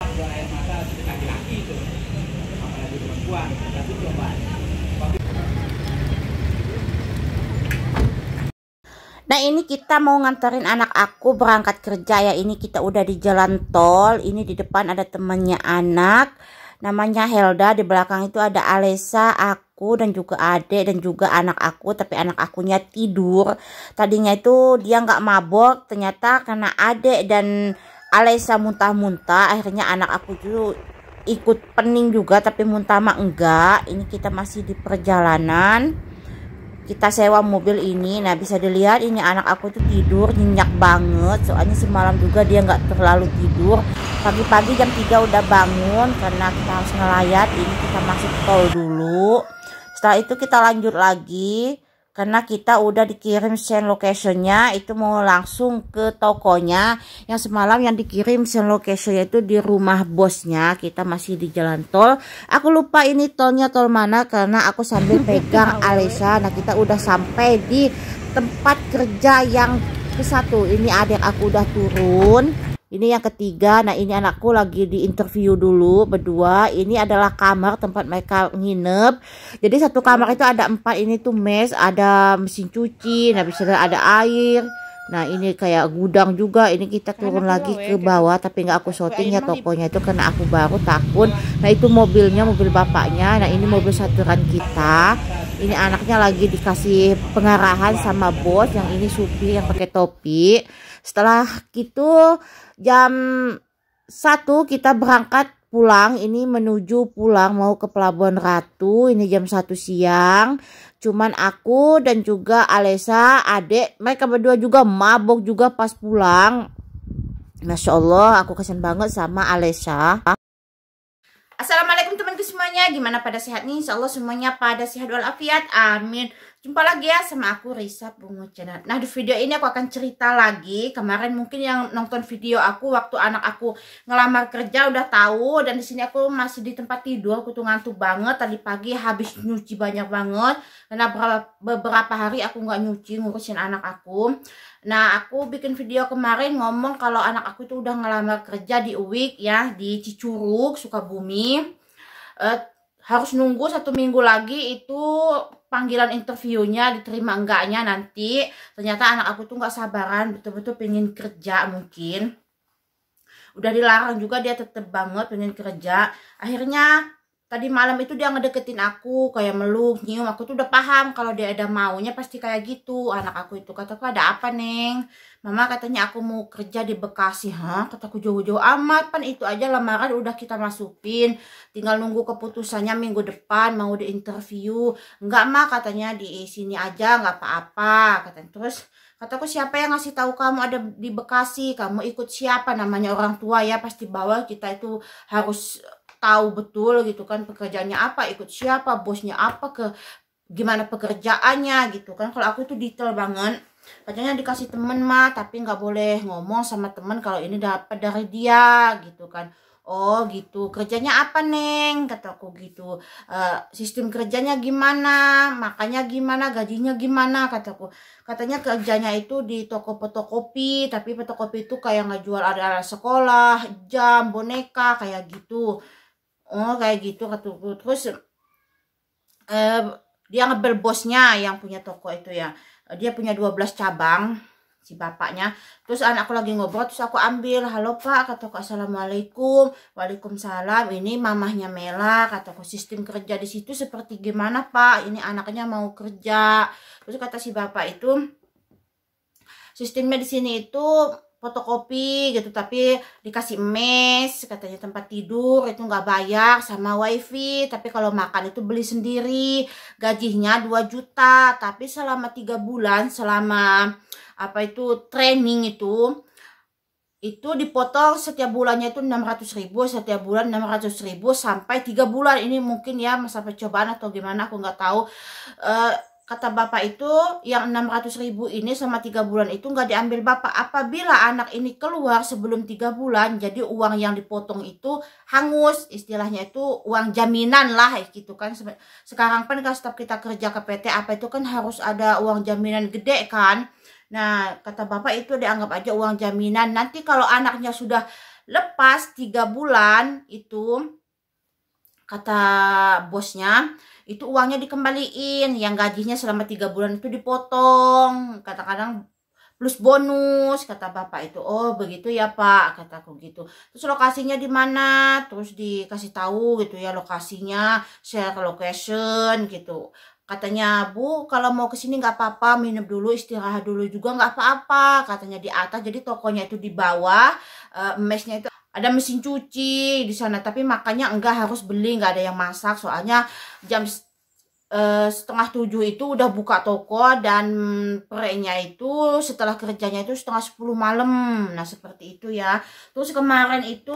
buang air mata laki-laki itu, apalagi perempuan. Tapi coba. Nah, ini kita mau nganterin anak aku berangkat kerja ya. Ini kita udah di jalan tol. Ini di depan ada temannya anak, namanya Helda. Di belakang itu ada Alesa, aku dan juga adek dan juga anak aku. Tapi anak akunya tidur. Tadinya itu dia nggak mabok. Ternyata karena adek dan Alesa muntah-muntah, akhirnya anak aku juga ikut pening juga. Tapi muntah mah enggak. Ini kita masih di perjalanan. Kita sewa mobil ini. Nah, bisa dilihat ini anak aku tuh tidur nyenyak banget. Soalnya semalam juga dia nggak terlalu tidur. Pagi-pagi jam 3 udah bangun karena kita harus ngelayat. Ini kita masuk tol dulu. Setelah itu kita lanjut lagi. Karena kita udah dikirim send locationnya, itu mau langsung ke tokonya. Yang semalam yang dikirim send locationnya itu di rumah bosnya. Kita masih di jalan tol. Aku lupa ini tolnya tol mana karena aku sambil pegang Alesa. Nah, kita udah sampai di tempat kerja yang ke-1. Ini adik aku udah turun. Ini yang ketiga. Nah, ini anakku lagi di interview dulu berdua. Ini adalah kamar tempat mereka nginep. Jadi satu kamar itu ada 4. Ini tuh mes, ada mesin cuci, nah bisa ada air. Nah, ini kayak gudang juga. Ini kita turun lagi ke bawah, tapi nggak aku syuting ya tokonya itu karena aku baru takut. Nah, itu mobilnya, mobil bapaknya. Nah, ini mobil saturan kita. Ini anaknya lagi dikasih pengarahan sama bos. Yang ini supir yang pakai topi. Setelah gitu jam 1 kita berangkat pulang. Ini menuju pulang mau ke Pelabuhan Ratu. Ini jam 1 siang. Cuman aku dan juga Alesa, adek, mereka berdua juga mabok juga pas pulang. Masya Allah, aku kasihan banget sama Alesa. Assalamualaikum teman-teman semuanya. Gimana pada sehat nih? Insya Allah semuanya pada sehat walafiat. Amin. Jumpa lagi ya sama aku Risa Bungo Channel. Nah, di video ini aku akan cerita lagi. Kemarin mungkin yang nonton video aku waktu anak aku ngelamar kerja udah tahu. Dan di sini aku masih di tempat tidur. Aku tuh ngantuk banget. Tadi pagi habis nyuci banyak banget. Karena beberapa hari aku nggak nyuci ngurusin anak aku. Nah, aku bikin video kemarin ngomong kalau anak aku itu udah ngelamar kerja di UIK ya, di Cicurug, Sukabumi. Harus nunggu 1 minggu lagi itu panggilan interviewnya diterima enggaknya nanti. Ternyata anak aku tuh nggak sabaran, betul-betul pengen kerja mungkin. Udah dilarang juga dia tetep banget pengen kerja. Akhirnya tadi malam itu dia ngedeketin aku kayak meluk, nyium. Aku tuh udah paham kalau dia ada maunya pasti kayak gitu. Anak aku itu kataku, ada apa Neng? Mama katanya aku mau kerja di Bekasi. Hah? Kataku jauh-jauh amat, pan itu aja lamaran udah kita masukin. Tinggal nunggu keputusannya minggu depan mau di interview. Enggak mah katanya di sini aja nggak apa-apa katanya. Terus kataku, siapa yang ngasih tahu kamu ada di Bekasi? Kamu ikut siapa? Namanya orang tua ya pasti bawa kita itu harus tahu betul gitu kan pekerjaannya apa, ikut siapa, bosnya apa, ke gimana pekerjaannya gitu kan. Kalau aku itu detail banget. Katanya dikasih temen mah tapi nggak boleh ngomong sama temen kalau ini dapat dari dia gitu kan. Oh gitu, kerjanya apa Neng? Kataku gitu. Sistem kerjanya gimana, makanya gimana, gajinya gimana, kataku. Katanya kerjanya itu di toko fotokopi, tapi fotokopi itu kayak nggak jual ada sekolah, jam, boneka kayak gitu. Oh kayak gitu kataku. Terus dia ngebel bosnya yang punya toko itu ya. Dia punya 12 cabang si bapaknya. Terus anakku lagi ngobrol, terus aku ambil. Halo Pak, kataku. Assalamualaikum. Waalaikumsalam. Ini mamahnya Mela, kataku. Sistem kerja di situ seperti gimana Pak? Ini anaknya mau kerja. Terus kata si bapak itu, sistemnya di sini itu fotokopi gitu, tapi dikasih mes, katanya tempat tidur itu nggak bayar sama wifi, tapi kalau makan itu beli sendiri. Gajinya 2 juta, tapi selama 3 bulan, selama apa itu training itu dipotong setiap bulannya itu 600.000, setiap bulan 600.000 sampai 3 bulan. Ini mungkin ya masa percobaan atau gimana aku nggak tahu. Kata bapak itu yang 600.000 ini sama 3 bulan itu nggak diambil bapak. Apabila anak ini keluar sebelum 3 bulan, jadi uang yang dipotong itu hangus. Istilahnya itu uang jaminan lah gitu kan. Sekarang kan kalau setiap kita kerja ke PT apa itu kan harus ada uang jaminan gede kan. Nah kata bapak itu dianggap aja uang jaminan. Nanti kalau anaknya sudah Lepas 3 bulan itu kata bosnya itu uangnya dikembaliin, yang gajinya selama 3 bulan itu dipotong, kadang-kadang plus bonus, kata bapak itu. Oh begitu ya pak, kataku gitu. Terus lokasinya di mana, terus dikasih tahu gitu ya lokasinya, share location gitu. Katanya, Bu, kalau mau kesini nggak apa-apa, minum dulu, istirahat dulu juga nggak apa-apa. Katanya di atas, jadi tokonya itu di bawah, mesnya itu ada mesin cuci di sana. Tapi makanya enggak harus beli, nggak ada yang masak. Soalnya jam setengah 7 itu udah buka toko, dan perenya itu setelah kerjanya itu setengah 10 malam. Nah seperti itu ya. Terus kemarin itu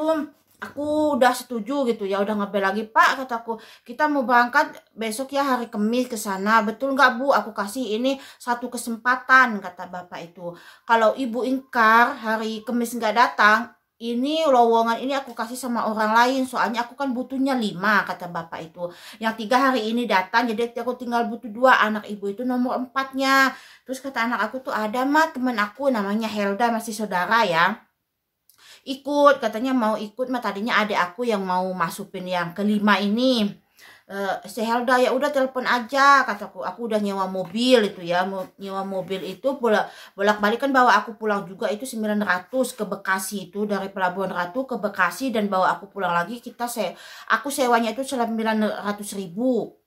aku udah setuju gitu ya, udah ngebel lagi, Pak, kataku, kita mau berangkat besok ya hari Kamis ke sana. Betul nggak Bu? Aku kasih ini satu kesempatan, kata bapak itu. Kalau ibu ingkar hari Kamis nggak datang, ini lowongan ini aku kasih sama orang lain, soalnya aku kan butuhnya 5, kata bapak itu. Yang 3 hari ini datang, jadi aku tinggal butuh 2. Anak ibu itu nomor 4-nya. Terus kata anak aku tuh, ada mah temen aku namanya Helda, masih saudara ya, ikut, katanya mau ikut mah. Tadinya adik aku yang mau masukin yang kelima ini. Si Helda, ya udah telepon aja, kataku. Aku udah nyewa mobil itu ya, nyewa mobil itu bolak-balik kan, bawa aku pulang juga itu 900 ke Bekasi, itu dari Pelabuhan Ratu ke Bekasi, dan bawa aku pulang lagi. Aku sewanya itu 900.000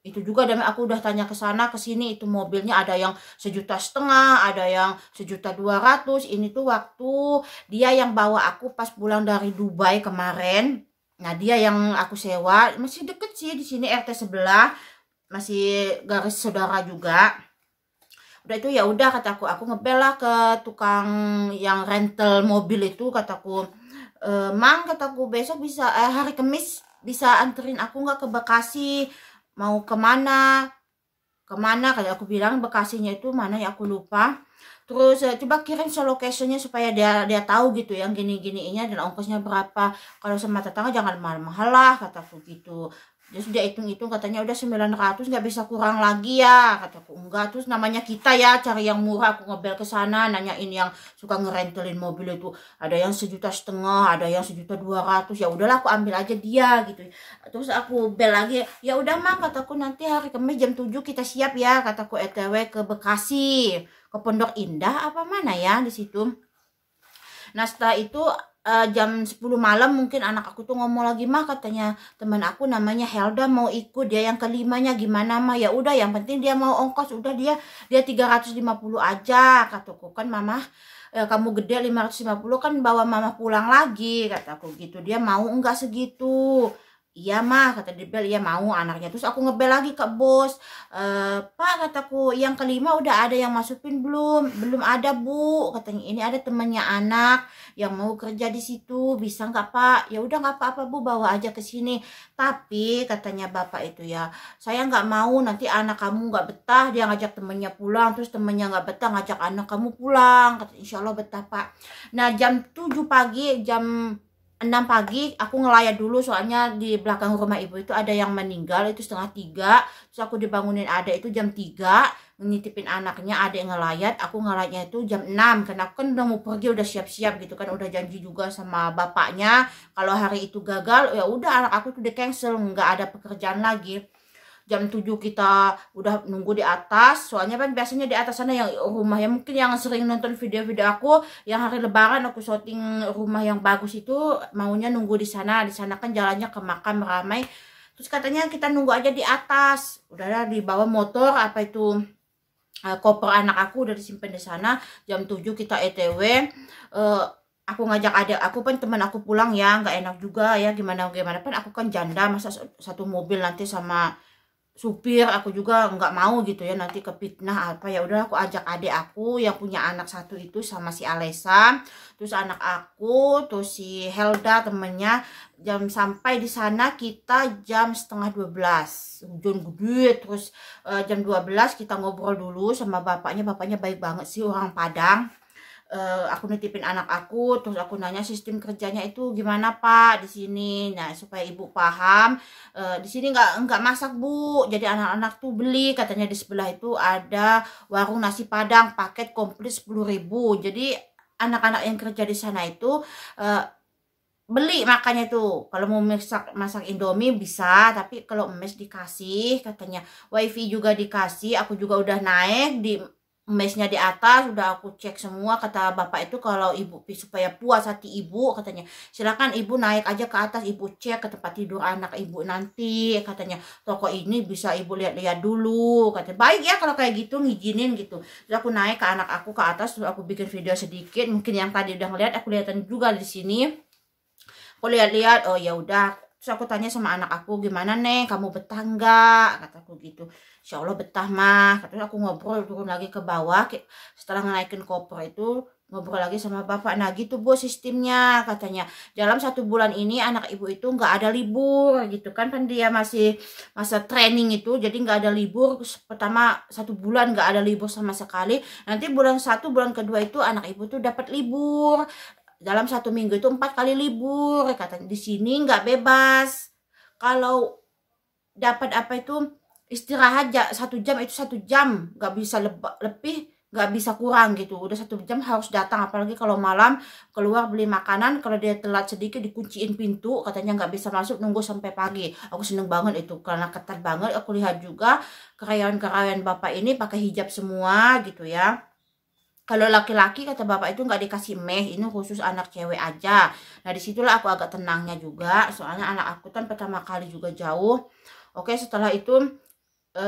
itu juga. Dan aku udah tanya ke sana ke sini, itu mobilnya ada yang 1,5 juta, ada yang 1,2 juta. Ini tuh waktu dia yang bawa aku pas pulang dari Dubai kemarin. Nah dia yang aku sewa, masih deket sih di sini, RT sebelah, masih garis saudara juga. Udah itu ya udah, kataku, aku ngebel lah ke tukang yang rental mobil itu, kataku, Mang, kataku, besok bisa hari Kamis bisa anterin aku nggak ke Bekasi, mau kemana kayak aku bilang. Bekasinya itu mana ya, aku lupa. Terus coba kirim locationnya supaya dia tahu gitu yang gini-gininya, dan ongkosnya berapa. Kalau sama tetangga jangan mahal-mahal lah, kataku gitu. Terus dia hitung-hitung, katanya udah 900, nggak bisa kurang lagi ya, kataku. Enggak. Terus namanya kita ya cari yang murah. Aku ngebel ke sana, nanyain yang suka ngerentelin mobil itu, ada yang 1,5 juta, ada yang 1,2 juta. Ya udahlah, aku ambil aja dia gitu. Terus aku bel lagi, ya udah Mang, kataku, nanti hari Kamis jam 7 kita siap ya, kataku, ETW ke Bekasi, ke Pondok Indah apa mana ya di situ. Nah setelah itu jam 10 malam mungkin anak aku tuh ngomong lagi, Mah, katanya teman aku namanya Helda mau ikut, dia yang kelimanya, gimana Mah? Ya udah, yang penting dia mau ongkos, udah dia 350 aja, kataku. Kan Mama, kamu gede 550 kan bawa Mama pulang lagi, kataku gitu. Dia mau enggak segitu? Iya Mah, kata Dibel, iya mau anaknya. Terus aku ngebel lagi ke bos, Pak, kataku, yang kelima udah ada yang masukin belum? Belum ada Bu, katanya. Ini ada temannya anak yang mau kerja di situ, bisa nggak Pak? Ya udah nggak apa-apa Bu, bawa aja ke sini. Tapi katanya bapak itu ya, saya nggak mau nanti anak kamu nggak betah, dia ngajak temennya pulang, terus temennya nggak betah ngajak anak kamu pulang. Kata, insya Allah betah Pak. Nah jam 7 pagi, jam 6 pagi aku ngelayat dulu, soalnya di belakang rumah ibu itu ada yang meninggal, itu 2:30. Terus aku dibangunin adek itu jam 3, nitipin anaknya, adek ngelayat. Aku ngelayatnya itu jam 6, karena aku kan udah mau pergi, udah siap-siap gitu kan, udah janji juga sama bapaknya kalau hari itu gagal ya udah anak aku tuh di cancel, nggak ada pekerjaan lagi. Jam 7 kita udah nunggu di atas, soalnya kan biasanya di atas sana yang rumah yang mungkin yang sering nonton video-video aku yang hari lebaran aku syuting rumah yang bagus itu, maunya nunggu di sana. Di sana kan jalannya ke makam ramai. Terus katanya kita nunggu aja di atas. Udahlah, di bawah motor apa itu, koper anak aku udah disimpan di sana. Jam 7 kita ETW. Aku ngajak adik aku, kan teman aku pulang ya, nggak enak juga ya, gimana kan aku kan janda, masa satu mobil nanti sama supir. Aku juga nggak mau gitu ya, nanti kepitnah apa. Ya udah, aku ajak adik aku yang punya anak satu itu sama si Alesa, terus anak aku, terus si Helda temennya. Sampai di sana kita jam setengah 12, hujan gede. Terus jam 12 kita ngobrol dulu sama bapaknya baik banget sih, orang Padang. Aku nitipin anak aku, terus aku nanya sistem kerjanya itu gimana Pak di sini. Nah supaya ibu paham, di sini nggak masak Bu, jadi anak-anak tuh beli, katanya di sebelah itu ada warung nasi Padang paket komplit 10.000. Jadi anak-anak yang kerja di sana itu beli makanya tuh. Kalau mau masak Indomie bisa, tapi kalau mes dikasih katanya. WiFi juga dikasih, aku juga udah naik di mesnya di atas, udah aku cek semua. Kata bapak itu kalau ibu supaya puas hati ibu katanya, silakan ibu naik aja ke atas, ibu cek ke tempat tidur anak ibu nanti katanya. Toko ini bisa ibu lihat-lihat dulu katanya. Baik ya kalau kayak gitu, ngizinin gitu. Terus aku naik ke anak aku ke atas, terus aku bikin video sedikit. Mungkin yang tadi udah ngeliat, aku lihatin juga di sini. Aku lihat-lihat, oh ya udah. Terus aku tanya sama anak aku, gimana Neng, kamu betah nggak? Kataku gitu. Insya Allah betah mah. Terus aku ngobrol turun lagi ke bawah. Setelah naikin koper itu, ngobrol lagi sama bapak. Nah gitu bu sistemnya katanya. Dalam 1 bulan ini anak ibu itu nggak ada libur gitu kan. Kan dia masih masa training itu. Jadi nggak ada libur. Pertama 1 bulan nggak ada libur sama sekali. Nanti bulan 1, bulan kedua itu anak ibu tuh dapat libur. Dalam 1 minggu itu 4 kali libur katanya. Di sini nggak bebas. Kalau dapat apa itu istirahat 1 jam itu 1 jam, nggak bisa lebih, nggak bisa kurang gitu. Udah 1 jam harus datang, apalagi kalau malam keluar beli makanan. Kalau dia telat sedikit dikunciin pintu, katanya nggak bisa masuk, nunggu sampai pagi. Aku seneng banget itu karena ketat banget. Aku lihat juga karyawan-karyawan bapak ini pakai hijab semua gitu ya. Kalau laki-laki kata bapak itu nggak dikasih meh, ini khusus anak cewek aja. Nah disitulah aku agak tenangnya juga, soalnya anak aku kan pertama kali juga jauh. Oke setelah itu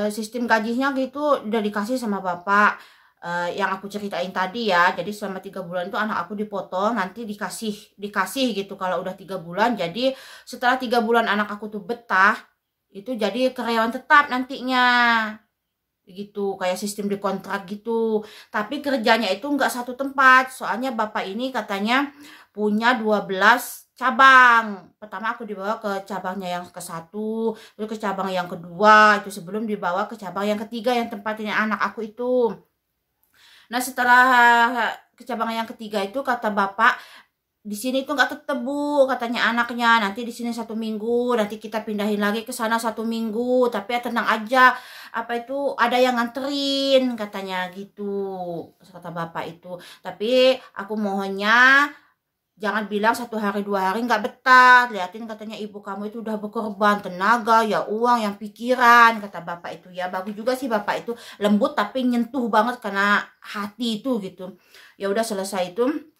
sistem gajinya gitu udah dikasih sama bapak, yang aku ceritain tadi ya. Jadi selama 3 bulan itu anak aku dipotong, nanti dikasih gitu kalau udah 3 bulan. Jadi setelah 3 bulan anak aku tuh betah, itu jadi karyawan tetap nantinya gitu, kayak sistem dikontrak gitu. Tapi kerjanya itu nggak satu tempat, soalnya bapak ini katanya punya 12 cabang. Pertama aku dibawa ke cabangnya yang ke-1, terus ke cabang yang kedua, itu sebelum dibawa ke cabang yang ketiga yang tempatnya anak aku itu. Nah setelah ke cabang yang ketiga itu kata bapak, di sini tuh nggak ketemu katanya anaknya, nanti di sini 1 minggu, nanti kita pindahin lagi ke sana 1 minggu, tapi ya tenang aja, apa itu ada yang nganterin katanya gitu, kata bapak itu. Tapi aku mohonnya jangan bilang 1 hari 2 hari nggak betah, liatin katanya ibu kamu itu udah berkorban tenaga ya, uang yang pikiran, kata bapak itu ya. Bagus juga sih bapak itu, lembut tapi nyentuh banget karena hati itu gitu. Ya udah selesai itu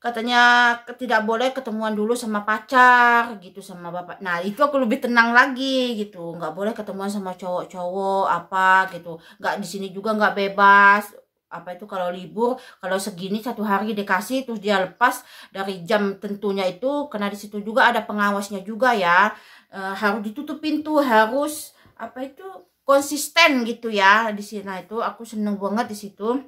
katanya tidak boleh ketemuan dulu sama pacar gitu sama bapak. Nah itu aku lebih tenang lagi gitu, nggak boleh ketemuan sama cowok-cowok apa gitu. Nggak, di sini juga nggak bebas apa itu kalau libur, kalau segini 1 hari dikasih terus dia lepas dari jam tentunya itu, karena di situ juga ada pengawasnya juga ya. Harus ditutup pintu, harus apa itu konsisten gitu ya di sini. Nah itu aku seneng banget di situ.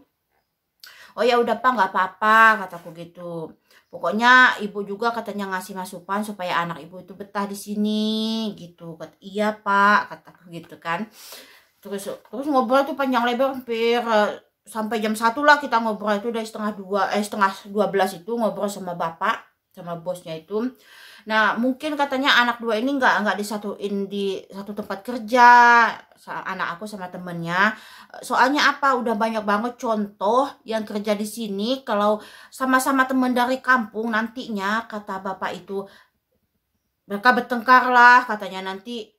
Oh ya udah pak nggak apa-apa kataku gitu. Pokoknya ibu juga katanya ngasih masukan supaya anak ibu itu betah di sini gitu. Iya pak kataku gitu kan. Terus ngobrol tuh panjang lebar hampir sampai jam 1 lah kita ngobrol itu, dari setengah 12 itu ngobrol sama bapak sama bosnya itu. Nah mungkin katanya anak 2 ini nggak disatuin di satu tempat kerja, anak aku sama temennya. Soalnya apa, udah banyak banget contoh yang kerja di sini kalau sama-sama temen dari kampung, nantinya kata bapak itu mereka bertengkar lah katanya. Nanti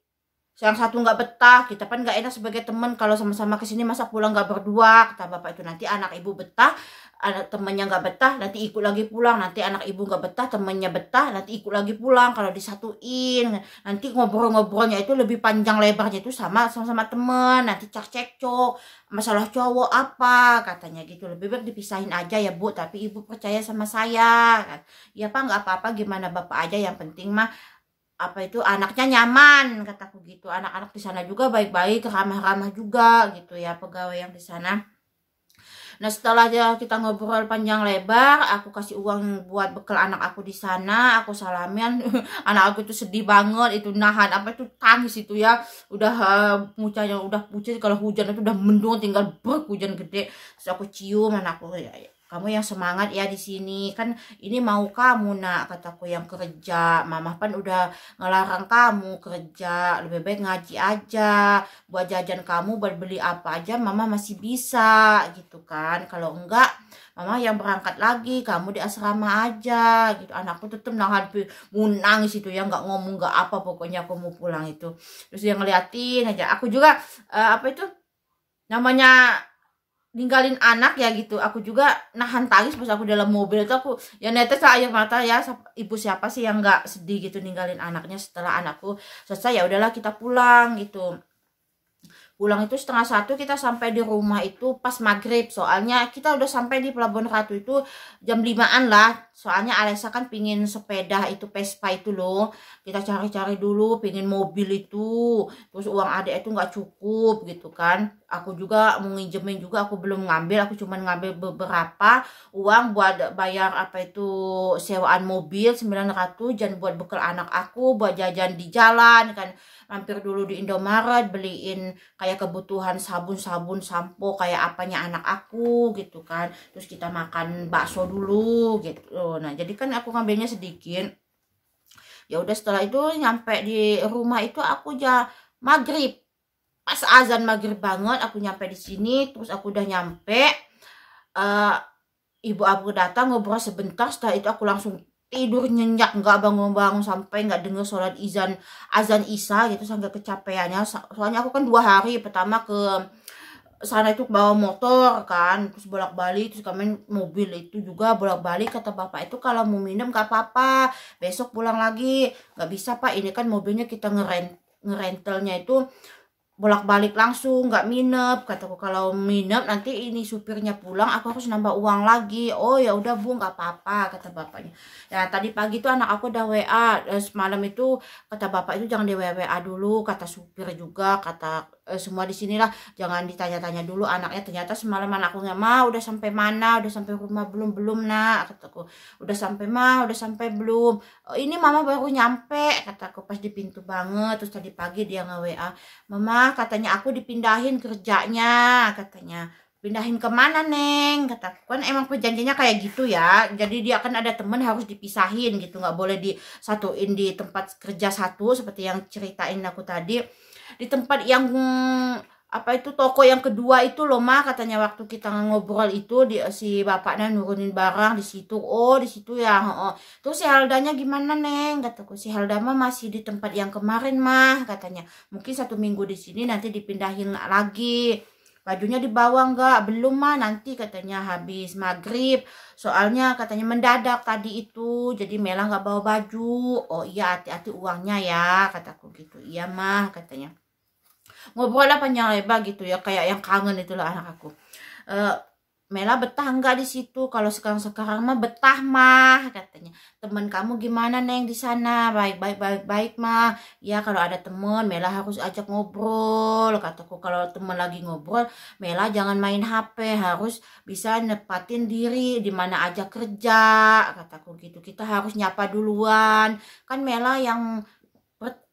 yang satu nggak betah, kita kan nggak enak sebagai teman kalau sama-sama kesini masa pulang nggak berdua, kata bapak itu. Nanti anak ibu betah, anak temennya nggak betah, nanti ikut lagi pulang. Nanti anak ibu nggak betah, temennya betah, nanti ikut lagi pulang. Kalau disatuin, nanti ngobrol-ngobrolnya itu lebih panjang lebarnya itu sama-sama temen. Nanti cekcok, masalah cowok apa, katanya gitu. Lebih baik dipisahin aja ya bu, tapi ibu percaya sama saya. Ya pak nggak apa-apa, gimana bapak aja, yang penting mah apa itu anaknya nyaman, kataku gitu. Anak-anak di sana juga baik-baik, ramah-ramah juga gitu ya pegawai yang di sana. Nah setelah kita ngobrol panjang lebar, aku kasih uang buat bekal anak aku di sana, aku salamin. Anak aku itu sedih banget, itu nahan apa itu tangis itu ya, udah mucanya udah pucat, kalau hujan itu udah mendung tinggal brek hujan gede. Terus aku cium anakku, ya, kamu yang semangat ya di sini, kan ini mau kamu nak, kataku, yang kerja. Mama kan udah ngelarang kamu kerja, lebih baik ngaji aja, buat jajan kamu, buat beli apa aja mama masih bisa gitu kan. Kalau enggak mama yang berangkat lagi, kamu di asrama aja gitu. Anakku tetep nahan mau nangis itu ya, nggak ngomong nggak apa, pokoknya aku mau pulang itu. Terus dia ngeliatin aja. Aku juga apa itu namanya ninggalin anak ya gitu, aku juga nahan tangis pas aku dalam mobil itu. Aku ya netes air mata ya, ibu siapa sih yang nggak sedih gitu ninggalin anaknya. Setelah anakku selesai ya udahlah kita pulang gitu. Pulang itu 12:30, kita sampai di rumah itu pas maghrib. Soalnya kita udah sampai di Pelabuhan Ratu itu jam 5-an lah. Soalnya Alesa kan pingin sepeda itu Vespa itu loh. Kita cari-cari dulu pingin mobil itu. Terus uang adik itu nggak cukup gitu kan. Aku juga mau nginjemin juga, aku belum ngambil. Aku cuma ngambil beberapa uang buat bayar apa itu sewaan mobil 900, dan buat bekal anak aku, buat jajan di jalan kan. Mampir dulu di Indomaret beliin kayak kebutuhan sabun-sabun, sampo kayak apanya anak aku gitu kan. Terus kita makan bakso dulu gitu. Nah, jadi kan aku ngambilnya sedikit. Ya udah setelah itu nyampe di rumah itu aku maghrib. Pas azan maghrib banget aku nyampe di sini. Terus aku udah nyampe, ibu aku datang ngobrol sebentar. Setelah itu aku langsung tidur nyenyak, nggak bangun-bangun sampai nggak dengar sholat azan isya gitu, sampai kecapeannya. Soalnya aku kan 2 hari pertama ke sana itu bawa motor kan, terus bolak-balik, terus kami mobil itu juga bolak-balik. Kata bapak itu kalau mau minum nggak apa-apa, besok pulang lagi. Nggak bisa pak, ini kan mobilnya kita ngerentelnya itu bolak-balik langsung, nggak minep. Kataku kalau minep nanti ini supirnya pulang, aku harus nambah uang lagi. Oh ya udah bu, nggak apa-apa kata bapaknya. Ya tadi pagi tuh anak aku udah WA, semalam itu kata bapak itu jangan di WA dulu, kata supir juga, kata semua di sinilah jangan ditanya-tanya dulu anaknya. Ternyata semalam anakku nggak mau, udah sampai mana, udah sampai rumah belum nak, kataku. Udah sampai udah sampai belum. Oh, ini mama baru nyampe, kataku pas di pintu banget. Terus tadi pagi dia nge-WA, mama katanya aku dipindahin kerjanya, katanya. Pindahin kemana neng, kataku. Kan emang perjanjiannya kayak gitu ya, jadi dia kan ada temen harus dipisahin gitu, nggak boleh disatuin di tempat kerja satu seperti yang ceritain aku tadi. Di tempat yang apa itu toko yang kedua itu loh mah, katanya waktu kita ngobrol itu si bapaknya nurunin barang di situ. Oh di situ ya. Oh. Terus si Heldanya gimana neng, kataku. Si Helda mah masih di tempat yang kemarin mah, katanya. Mungkin 1 minggu di sini nanti dipindahin lagi. Bajunya dibawa enggak? Belum mah, nanti katanya habis maghrib. Soalnya katanya mendadak tadi itu, jadi Mela nggak bawa baju. Oh iya, hati-hati uangnya ya, kataku gitu. Iya mah, katanya. Ngobrol lah panjang lebar gitu ya, kayak yang kangen itulah anak aku. Mela betah enggak di situ? Kalau sekarang mah betah mah, katanya. Temen kamu gimana neng di sana? Baik mah. Ya kalau ada temen Mela harus ajak ngobrol, kataku. Kalau temen lagi ngobrol, Mela jangan main HP, harus bisa nepatin diri di mana aja kerja, kataku gitu. Kita harus nyapa duluan. Kan Mela yang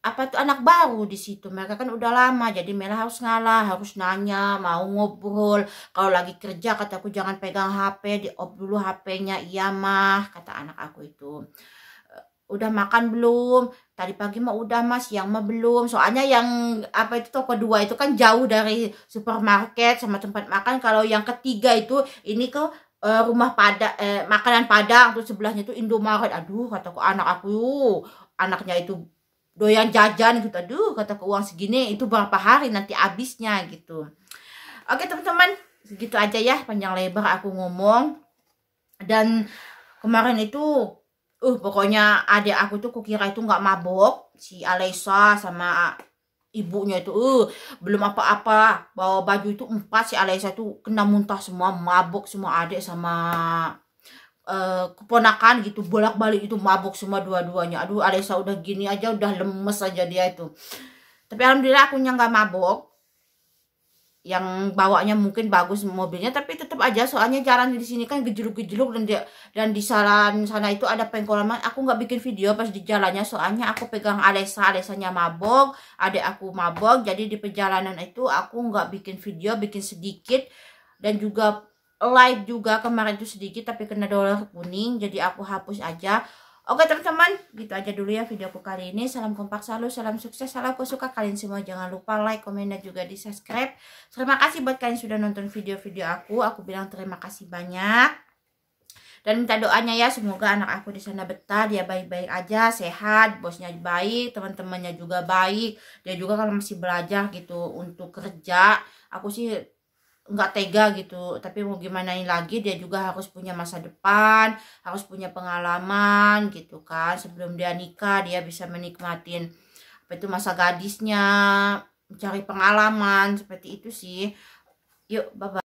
apa tuh anak baru di situ, mereka kan udah lama, jadi Mela harus ngalah, harus nanya, mau ngobrol. Kalau lagi kerja kataku jangan pegang HP, di off dulu HP-nya. Iya mah, kata anak aku itu. Udah makan belum? Tadi pagi mah udah mas, siang mah belum. Soalnya yang apa itu toko 2 itu kan jauh dari supermarket sama tempat makan. Kalau yang ketiga itu ini ke rumah makanan Padang, terus sebelahnya itu Indomaret. Aduh kataku anak aku, anaknya itu doyan jajan gitu. Aduh kataku uang segini itu berapa hari nanti habisnya gitu. Oke teman-teman, segitu aja ya, panjang lebar aku ngomong. Dan kemarin itu pokoknya adik aku tuh kukira itu nggak mabok, si Alesa sama ibunya itu belum apa-apa, bawa baju itu 4, si Alesa itu kena muntah semua, mabok semua, adik sama keponakan gitu, bolak-balik itu mabuk semua dua-duanya. Aduh Alesa udah gini aja udah lemes aja dia itu. Tapi alhamdulillah akunya nggak mabok. Yang bawanya mungkin bagus mobilnya, tapi tetap aja soalnya jalan di sini kan gejluk-gejluk, dan di jalan sana itu ada pengkolan. Aku nggak bikin video pas di jalannya, soalnya aku pegang Alesanya mabok, adik aku mabok, jadi di perjalanan itu aku nggak bikin video, bikin sedikit, dan juga live juga kemarin itu sedikit tapi kena dolar kuning, jadi aku hapus aja. Oke teman-teman, gitu aja dulu ya videoku kali ini. Salam kompak selalu, salam sukses, salam aku suka kalian semua. Jangan lupa like, komen, dan juga di subscribe. Terima kasih buat kalian sudah nonton video-video aku. Aku bilang terima kasih banyak. Dan minta doanya ya, semoga anak aku di sana betah, dia baik-baik aja, sehat, bosnya baik, teman-temannya juga baik. Dia juga kalau masih belajar gitu untuk kerja, aku sih nggak tega gitu. Tapi mau gimana lagi, dia juga harus punya masa depan, harus punya pengalaman gitu kan. Sebelum dia nikah, dia bisa menikmatin apa itu masa gadisnya, mencari pengalaman seperti itu sih. Yuk, bye-bye.